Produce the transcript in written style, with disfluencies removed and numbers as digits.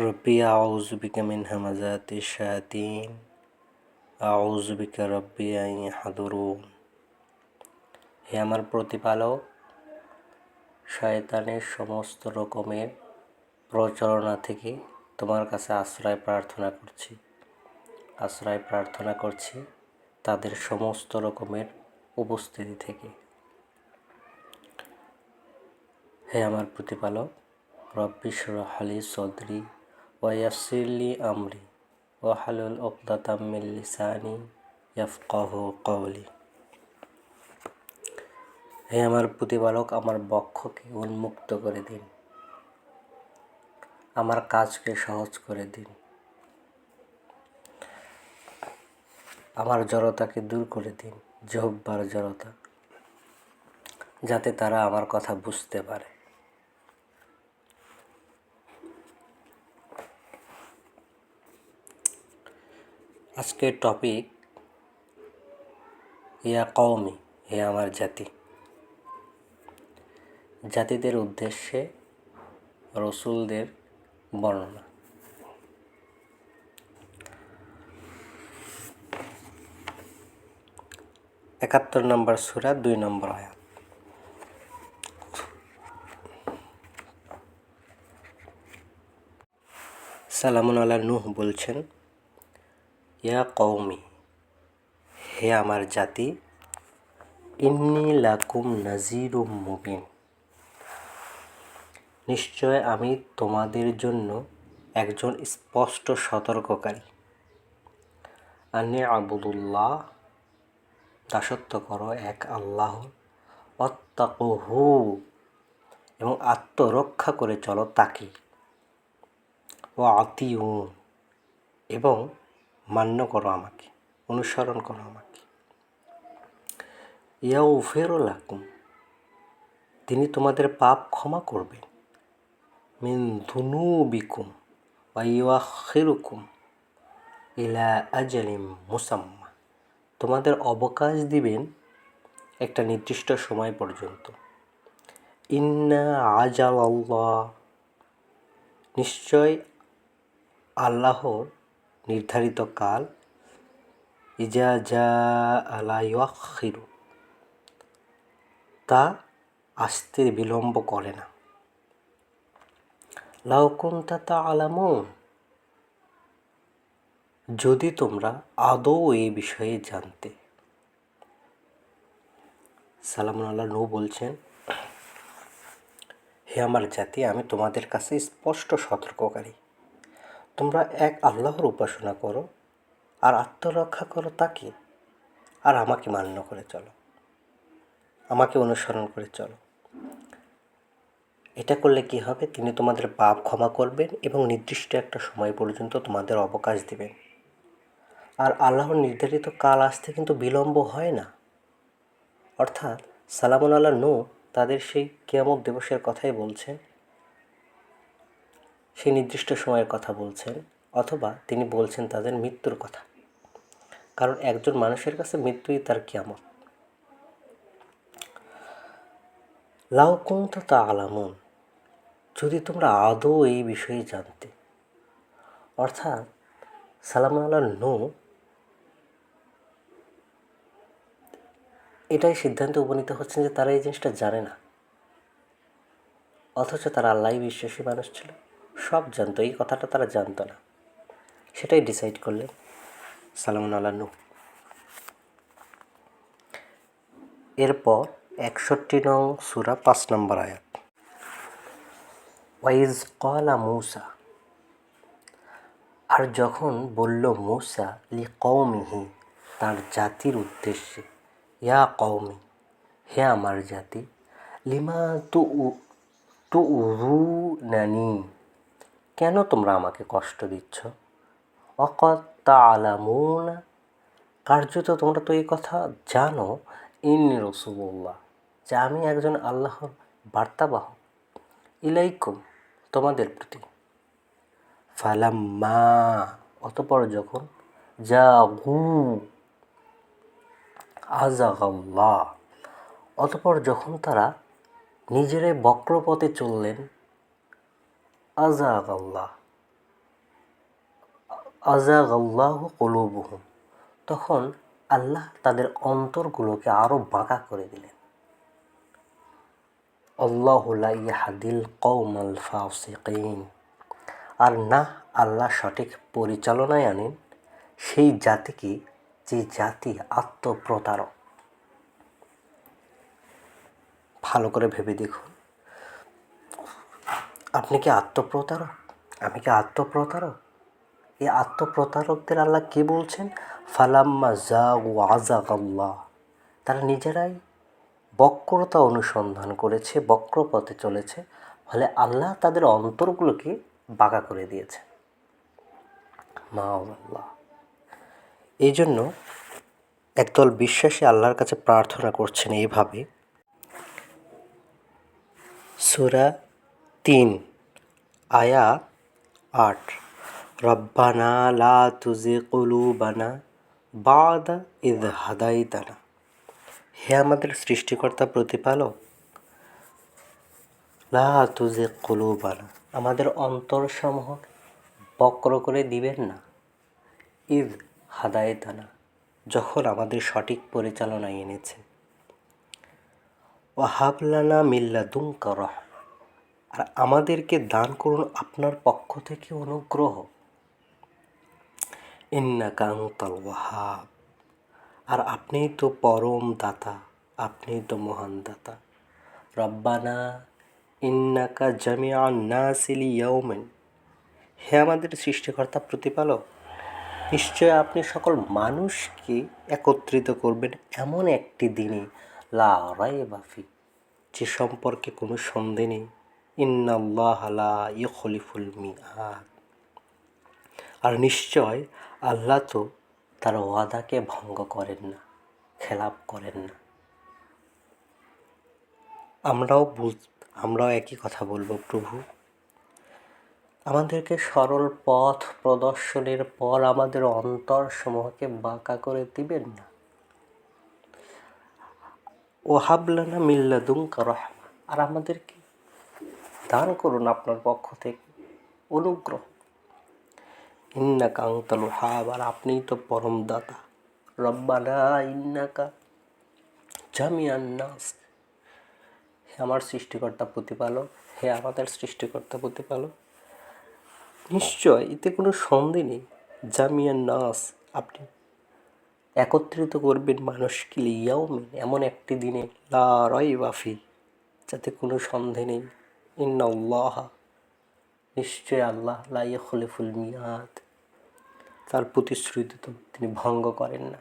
রব্বি আউযু বিকা মিন হামাযাতিশ শায়াতিন আউযু বিকা রব্বি আন ইয়াহদুরুন। হে আমার প্রতিপালক, শয়তানের সমস্ত রকমের প্রচারণা থেকে তোমার কাছে আশ্রয় প্রার্থনা করছি তাদের সমস্ত রকমের উপস্থিতি থেকে। হে আমার প্রতিপালক, রব্বি ইশরাহ লি সদরি ওয়া ইয়াসসির লি আমরি ওয়াহলুল উকদাতাম মিন লিসানি ইয়াফকাহু কওলি। হে আমার প্রতিপালক, আমার বক্ষকে উন্মুক্ত করে দিন, আমার কাজকে সহজ করে দিন, আমার জড়তাকে দূর করে দিন, জিহ্বার জড়তা, যাতে তারা আমার কথা বুঝতে পারে। আজকের টপিক ইয়া কওমি, হে আমার জাতি। জাতিদের উদ্দেশ্যে রসুলদের বর্ণনা। ৭১ নম্বর সূরা ২ নম্বর আয়াত। সালামুন আলা নূহ বলছেন, ইয়া কওমি, হে আমার জাতি, ইন্নী লাকুম নাযীরুম মুবিন, নিশ্চয় আমি তোমাদের জন্য একজন স্পষ্ট সতর্ককারী। আন্নী আবুদুল্লাহ, দাসত্ব করো এক আল্লাহর, ওয়াত্তাকুহু, এবং আত্মরক্ষা করে চলো তাকে, ওয়া আতিউন, এবং মান্য করো আমাকে, অনুসরণ করো আমাকে। ইয়াগফির লাকুম, তিনি তোমাদের পাপ ক্ষমা করবেন। মিন যুনুবিকুম ওয়া ইউআখিরুকুম ইলা আজালিম মুসাম্মা, তোমাদের অবকাশ দিবেন একটা নির্দিষ্ট সময় পর্যন্ত। ইন্না আজালাল্লাহ, নিশ্চয় আল্লাহর নির্ধারিত কাল, ইজা জাআ লা ইউআখিরু, তা আসতে বিলম্ব করে না। লাউ কুনতা তা'লামুন, যদি তোমরা আদৌ এই বিষয়ে জানতে। সালামুন আলা নূহ বলছেন, হে আমার জাতি, আমি তোমাদের কাছে স্পষ্ট সতর্ককারী। তোমরা এক আল্লাহর উপাসনা করো আর আত্মরক্ষা করো তাকে, আর আমাকে মান্য করে চলো, আমাকে অনুসরণ করে চলো। এটা করলে কি হবে? তিনি তোমাদের পাপ ক্ষমা করবেন এবং নির্দিষ্ট একটা সময় পর্যন্ত তোমাদের অবকাশ দিবেন। আর আল্লাহর নির্ধারিত কাল আসতে কিন্তু বিলম্ব হয় না। অর্থাৎ সালামুন আলা নূহ তাদের সেই কিয়ামত দিবসের কথাই বলছেন, সেই নির্দিষ্ট সময়ের কথা বলছেন, অথবা তিনি বলছেন তাদের মৃত্যুর কথা। কারণ একজন মানুষের কাছে মৃত্যুই তার কিয়ামত। লাউ কুনতা তা'লামুন, যদি তোমরা আদৌ এই বিষয়ে জানতে। অর্থাৎ সালামুন আলা নূহ এটাই সিদ্ধান্তে উপনীত হচ্ছেন যে তারা এই জিনিসটা জানে না, অথচ তারা আল্লাহই বিশ্বাসী মানুষ ছিল, সব জানতো, এই কথাটা তারা জানতো না। সেটাই ডিসাইড করলেন সালামুন আলা নূহ। এরপর ৬১ নং সূরা ৫ নম্বর আয়াত। ওয়াইজ ক্বালা মূসা, আর যখন বলল মূসা লিকওমিহি, তার জাতির উদ্দেশ্যে, ইয়া কওমি, হে আমার জাতি, লিমা তুউযুনানি, কেন তোমরা আমাকে কষ্ট দিচ্ছ? ওয়াকাদ তা'লামুনা, কার্যত তোমরা তো এই কথা জানো, ইন্নী রাসূলুল্লাহ, যে আমি একজন আল্লাহর বার্তাবাহক, ইলাইকুম, তোমাদের প্রতি। ফালাম্মা, অতঃপর যখন, জাগু, আযাগাল্লাহ, অতঃপর যখন তারা নিজেরাই বক্রপথে চললেন, আযাগাল্লাহ, আযাগাল্লাহু কুলুবুহুম, তখন আল্লাহ তাদের অন্তরগুলোকে আরও বাঁকা করে দিলেন। আল্লাহু লা ইয়াহদিল কওমাল ফাসিকিন, আর না আল্লাহ সঠিক পরিচালনায় আনেন সেই জাতিকে, যে জাতি আত্মপ্রতারক। ভালো করে ভেবে দেখুন, আপনি কি আত্মপ্রতারক? আমি কি আত্মপ্রতারক? এই আত্মপ্রতারকদের আল্লাহ কে বলছেন? ফালাম্মা যাগু আযাগাল্লাহ, তারা নিজেরাই বক্রতা অনুসন্ধান করেছে, বক্রপথে চলেছে, ফলে আল্লাহ তাদের অন্তরগুলোকে বাঁকা করে দিয়েছে। মাআল্লাহ। এই জন্য একদল বিশ্বাসী আল্লাহর কাছে প্রার্থনা করছেন এইভাবে, সূরা ৩ আয়াত ৮, রব্বানা লা তুজিগ কুলুবানা বা'দা ইয হাদাইতানা, হে আমাদের সৃষ্টিকর্তা প্রতিপালক, লা তুজিগ কুলুবানা, আমাদের অন্তরসমূহ বক্র করে দিবেন না, ইয হাদাইতানা, যখন আমাদের সঠিক পরিচালনায় এনেছেন, ওয়া হাব লানা মিন লাদুনকা রাহমা, আর আমাদেরকে দান করুন আপনার পক্ষ থেকে অনুগ্রহ, ইন্নাকা আনতাল ওয়াহাব, আর আপনিই তো পরম দাতা, আপনিই তো মহান দাতা। রব্বানা ইন্নাকা জামিআন নাসি লিয়াউমিন, হে আমাদের সৃষ্টিকর্তা প্রতিপালক, নিশ্চয় আপনি সকল মানুষকে একত্রিত করবেন এমন একটি দিনে, লা রাইবা ফি, যে সম্পর্কে কোনো সন্দেহ নেই, ইন্নাল্লাহা লা ইউখলিফুল মিআদ, আর নিশ্চয় আল্লাহ তো তার ওয়াদাকে ভঙ্গ করেন না, খেলাপ করেন না। আমরাও একই কথা বলবো, প্রভু আমাদেরকে সরল পথ প্রদর্শনের পর আমাদের অন্তরসমূহকে বাঁকা করে দিবেন না। ওয়াহাব লানা মিন লাদুনকা রাহমা, আর আমাদেরকে দান করুন আপনার পক্ষ থেকে অনুগ্রহ, ইন্নাকা আনতাল ওয়াহাব, আর আপনিই তো পরম দাতা। রব্বানা ইন্নাকা জামিআন নাস, হে আমার সৃষ্টিকর্তা প্রতিপালক, হে আমাদের সৃষ্টিকর্তা প্রতিপালক, নিশ্চয় এতে কোনো সন্দেহ নেই, জামিয়ান নাস, আপনি একত্রিত করবেন মানুষকে, লিয়াউমিন, এমন একটি দিনে, লা রাইবা ফি, যাতে কোনো সন্দেহ নেই, ইন্নাল্লাহা, নিশ্চয় আল্লাহ, লা ইউখলিফুল মিআদ, তার প্রতিশ্রুতি তো তিনি ভঙ্গ করেন না।